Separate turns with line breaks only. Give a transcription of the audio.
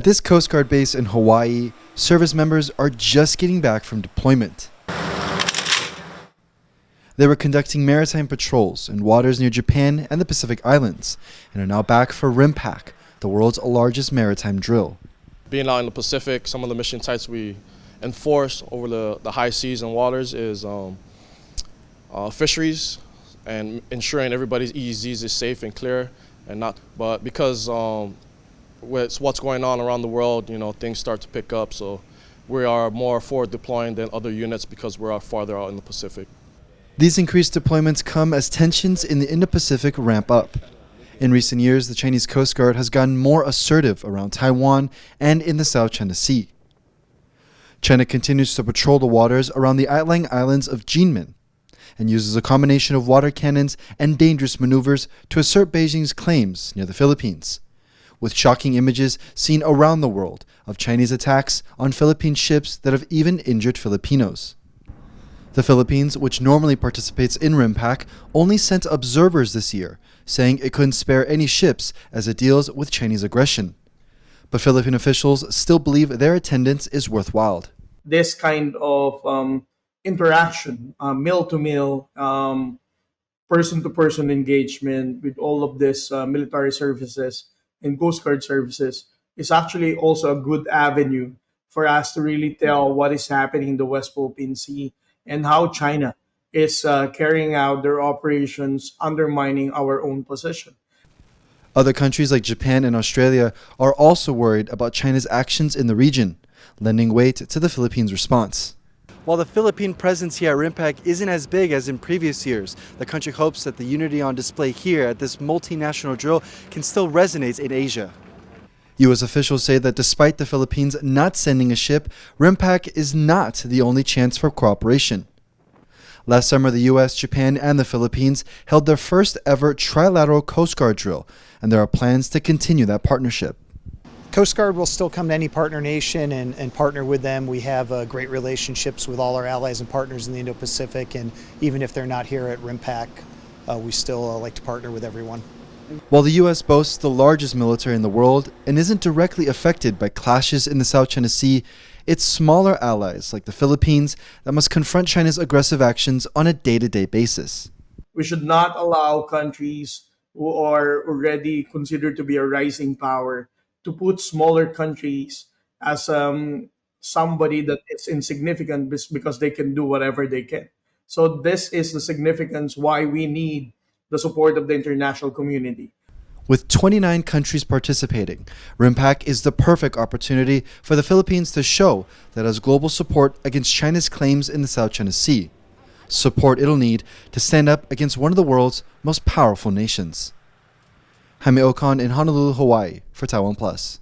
At this Coast Guard base in Hawaii, service members are just getting back from deployment. They were conducting maritime patrols in waters near Japan and the Pacific Islands and are now back for RIMPAC, the world's largest maritime drill.
Being out in the Pacific, some of the mission types we enforce over the high seas and waters is fisheries and ensuring everybody's EEZs is safe and clear, and not. But because with what's going on around the world, things start to pick up. So we are more forward deploying than other units because we're farther out in the Pacific.
These increased deployments come as tensions in the Indo-Pacific ramp up. In recent years, the Chinese Coast Guard has gotten more assertive around Taiwan and in the South China Sea. China continues to patrol the waters around the outlying islands of Jinmen and uses a combination of water cannons and dangerous maneuvers to assert Beijing's claims near the Philippines, with shocking images seen around the world of Chinese attacks on Philippine ships that have even injured Filipinos. The Philippines, which normally participates in RIMPAC, only sent observers this year, saying it couldn't spare any ships as it deals with Chinese aggression. But Philippine officials still believe their attendance is worthwhile.
This kind of interaction, mill-to-mill, person-to-person engagement with all of this military services and Coast Guard services is actually also a good avenue for us to really tell what is happening in the West Philippine Sea and how China is carrying out their operations, undermining our own position.
Other countries like Japan and Australia are also worried about China's actions in the region, lending weight to the Philippines' response. While the Philippine presence here at RIMPAC isn't as big as in previous years, the country hopes that the unity on display here at this multinational drill can still resonate in Asia. U.S. officials say that despite the Philippines not sending a ship, RIMPAC is not the only chance for cooperation. Last summer, the U.S., Japan, and the Philippines held their first ever trilateral Coast Guard drill, and there are plans to continue that partnership.
Coast Guard will still come to any partner nation and partner with them. We have great relationships with all our allies and partners in the Indo-Pacific, and even if they're not here at RIMPAC, we still like to partner with everyone.
While the U.S. boasts the largest military in the world and isn't directly affected by clashes in the South China Sea, it's smaller allies like the Philippines that must confront China's aggressive actions on a day-to-day basis.
We should not allow countries who are already considered to be a rising power to put smaller countries as somebody that is insignificant because they can do whatever they can. So this is the significance why we need the support of the international community.
With 29 countries participating, RIMPAC is the perfect opportunity for the Philippines to show that it has global support against China's claims in the South China Sea, support it'll need to stand up against one of the world's most powerful nations. Jaime Ocon in Honolulu, Hawaii for TaiwanPlus.